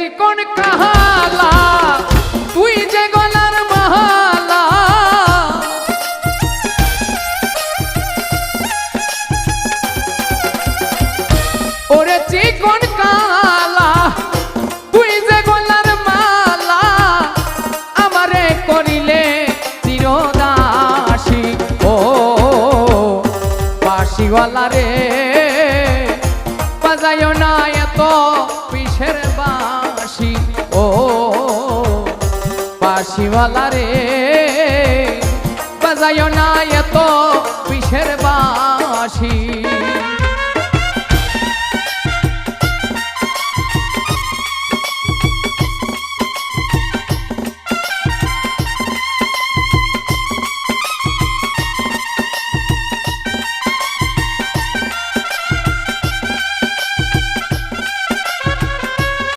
চিকন কাহালা তুই যে গলার মালা ওরে চিকন কালা তুই যে গলার মালা আমারে করিলে চিরদাসী ও বাঁশিওয়ালা রে বাজায়ও না এত পিসের বাঁশি ও বাঁশিওয়ালা রে বাজায়ও